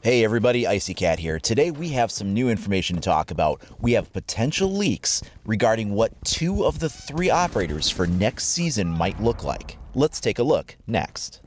Hey everybody, Icy Cat here. Today we have some new information to talk about. We have potential leaks regarding what 2 of the 3 operators for next season might look like. Let's take a look next.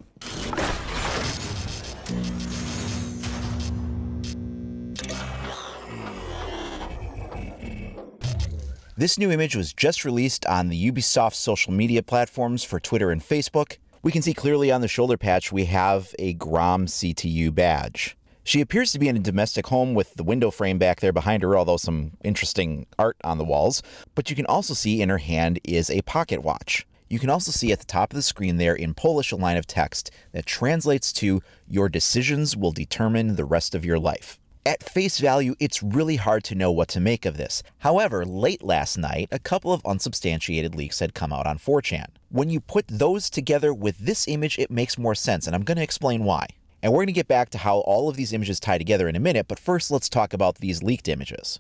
This new image was just released on the Ubisoft social media platforms for Twitter and Facebook. We can see clearly on the shoulder patch we have a Grom CTU badge. She appears to be in a domestic home with the window frame back there behind her, although some interesting art on the walls. But you can also see in her hand is a pocket watch. You can also see at the top of the screen there in Polish a line of text that translates to, "Your decisions will determine the rest of your life." At face value, it's really hard to know what to make of this. However, late last night, a couple of unsubstantiated leaks had come out on 4chan. When you put those together with this image, it makes more sense, and I'm going to explain why. And we're going to get back to how all of these images tie together in a minute, but first let's talk about these leaked images.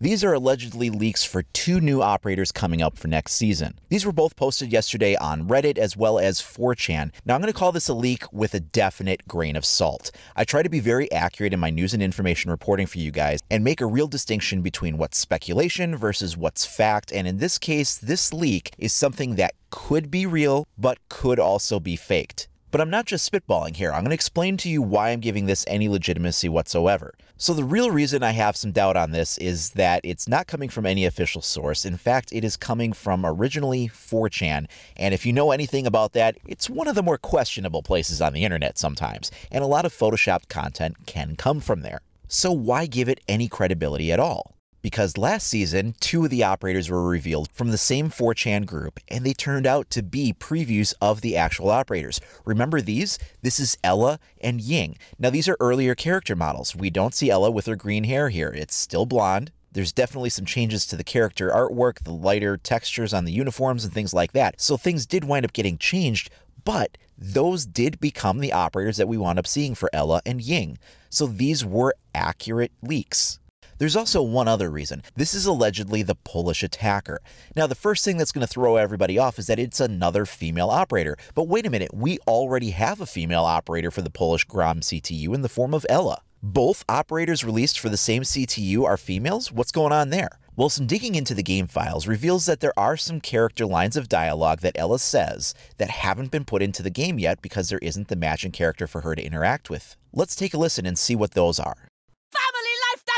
These are allegedly leaks for 2 new operators coming up for next season. These were both posted yesterday on Reddit as well as 4chan. Now I'm going to call this a leak with a definite grain of salt. I try to be very accurate in my news and information reporting for you guys and make a real distinction between what's speculation versus what's fact, and in this case, this leak is something that could be real but could also be faked. But I'm not just spitballing here. I'm going to explain to you why I'm giving this any legitimacy whatsoever. So the real reason I have some doubt on this is that it's not coming from any official source. In fact, it is coming from originally 4chan. And if you know anything about that, it's one of the more questionable places on the internet sometimes. And a lot of photoshopped content can come from there. So why give it any credibility at all? Because last season, 2 of the operators were revealed from the same 4chan group, and they turned out to be previews of the actual operators. Remember these? This is Ela and Ying. Now these are earlier character models. We don't see Ela with her green hair here. It's still blonde. There's definitely some changes to the character artwork, the lighter textures on the uniforms and things like that. So things did wind up getting changed, but those did become the operators that we wound up seeing for Ela and Ying. So these were accurate leaks. There's also one other reason. This is allegedly the Polish attacker. Now, the first thing that's going to throw everybody off is that it's another female operator. But wait a minute, we already have a female operator for the Polish Grom CTU in the form of Ela. Both operators released for the same CTU are females? What's going on there? Well, some digging into the game files reveals that there are some character lines of dialogue that Ela says that haven't been put into the game yet because there isn't the matching character for her to interact with. Let's take a listen and see what those are.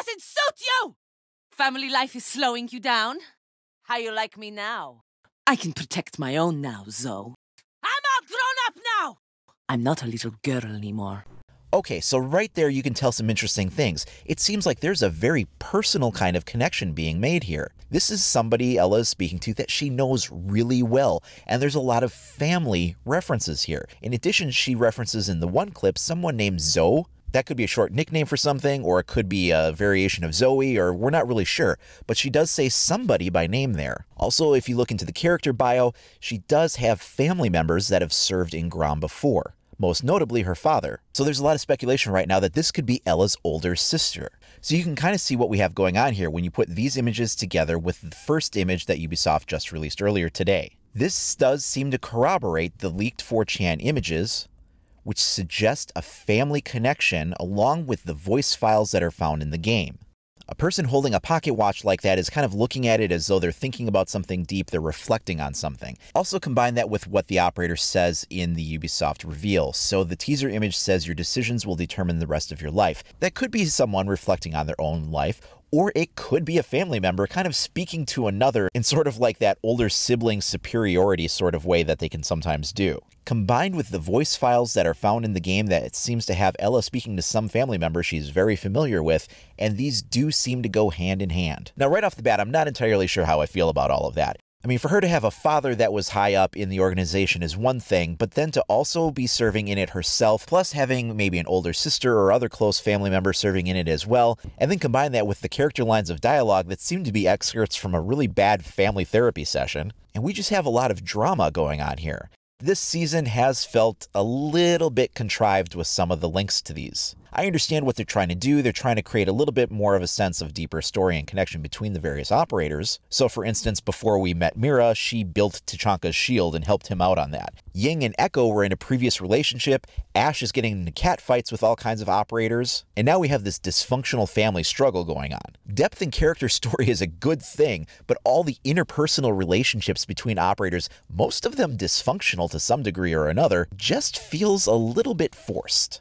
Doesn't suit you! Family life is slowing you down? How you like me now? I can protect my own now, Zoe. I'm all grown up now! I'm not a little girl anymore. Okay, so right there you can tell some interesting things. It seems like there's a very personal kind of connection being made here. This is somebody Ela is speaking to that she knows really well, and there's a lot of family references here. In addition, she references in the one clip someone named Zoe. That could be a short nickname for something, or it could be a variation of Zoe, or we're not really sure, but she does say somebody by name there. Also, if you look into the character bio, she does have family members that have served in Grom before, most notably her father. So there's a lot of speculation right now that this could be Ela's older sister. So you can kind of see what we have going on here when you put these images together with the first image that Ubisoft just released earlier today. This does seem to corroborate the leaked 4chan images, which suggest a family connection along with the voice files that are found in the game. A person holding a pocket watch like that is kind of looking at it as though they're thinking about something deep, they're reflecting on something. Also combine that with what the operator says in the Ubisoft reveal. So the teaser image says your decisions will determine the rest of your life. That could be someone reflecting on their own life, or it could be a family member kind of speaking to another in sort of like that older sibling superiority sort of way that they can sometimes do. Combined with the voice files that are found in the game that it seems to have Ela speaking to some family member she's very familiar with, and these do seem to go hand in hand. Now, right off the bat, I'm not entirely sure how I feel about all of that. I mean, for her to have a father that was high up in the organization is one thing, but then to also be serving in it herself, plus having maybe an older sister or other close family member serving in it as well, and then combine that with the character lines of dialogue that seem to be excerpts from a really bad family therapy session, and we just have a lot of drama going on here. This season has felt a little bit contrived with some of the links to these. I understand what they're trying to do. They're trying to create a little bit more of a sense of deeper story and connection between the various operators. So for instance, before we met Mira, she built Tachanka's shield and helped him out on that. Ying and Echo were in a previous relationship. Ash is getting into catfights with all kinds of operators. And now we have this dysfunctional family struggle going on. Depth in character story is a good thing, but all the interpersonal relationships between operators, most of them dysfunctional to some degree or another, just feels a little bit forced.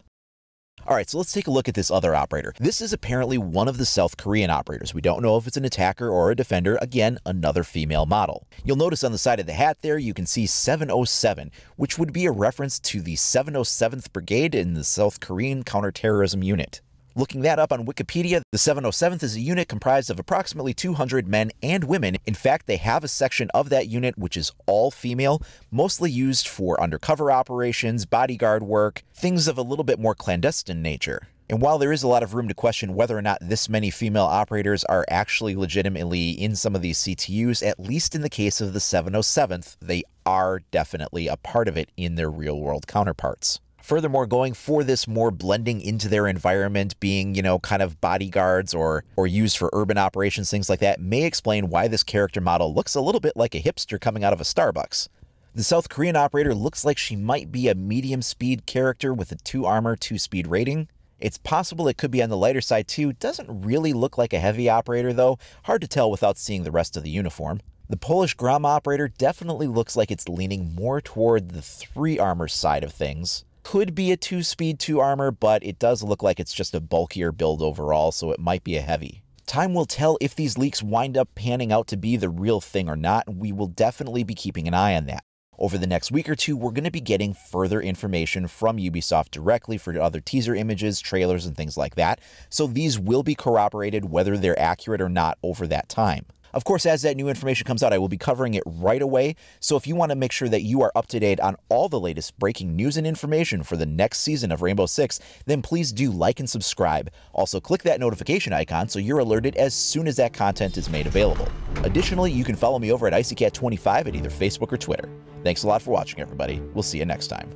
Alright, so let's take a look at this other operator. This is apparently one of the South Korean operators. We don't know if it's an attacker or a defender. Again, another female model. You'll notice on the side of the hat there, you can see 707, which would be a reference to the 707th Brigade in the South Korean counterterrorism unit. Looking that up on Wikipedia, the 707th is a unit comprised of approximately 200 men and women. In fact, they have a section of that unit which is all female, mostly used for undercover operations, bodyguard work, things of a little bit more clandestine nature. And while there is a lot of room to question whether or not this many female operators are actually legitimately in some of these CTUs, at least in the case of the 707th, they are definitely a part of it in their real-world counterparts. Furthermore, going for this more blending into their environment, being, kind of bodyguards or used for urban operations, things like that, may explain why this character model looks a little bit like a hipster coming out of a Starbucks. The South Korean operator looks like she might be a medium speed character with a 2 armor, 2 speed rating. It's possible it could be on the lighter side too. Doesn't really look like a heavy operator though. Hard to tell without seeing the rest of the uniform. The Polish Grom operator definitely looks like it's leaning more toward the 3 armor side of things. Could be a 2 speed, 2 armor, but it does look like it's just a bulkier build overall, so it might be a heavy. Time will tell if these leaks wind up panning out to be the real thing or not, and we will definitely be keeping an eye on that. Over the next week or two, we're going to be getting further information from Ubisoft directly for other teaser images, trailers, and things like that, so these will be corroborated whether they're accurate or not over that time. Of course, as that new information comes out, I will be covering it right away, so if you want to make sure that you are up to date on all the latest breaking news and information for the next season of Rainbow Six, then please do like and subscribe. Also, click that notification icon so you're alerted as soon as that content is made available. Additionally, you can follow me over at IcyCat25 at either Facebook or Twitter. Thanks a lot for watching, everybody. We'll see you next time.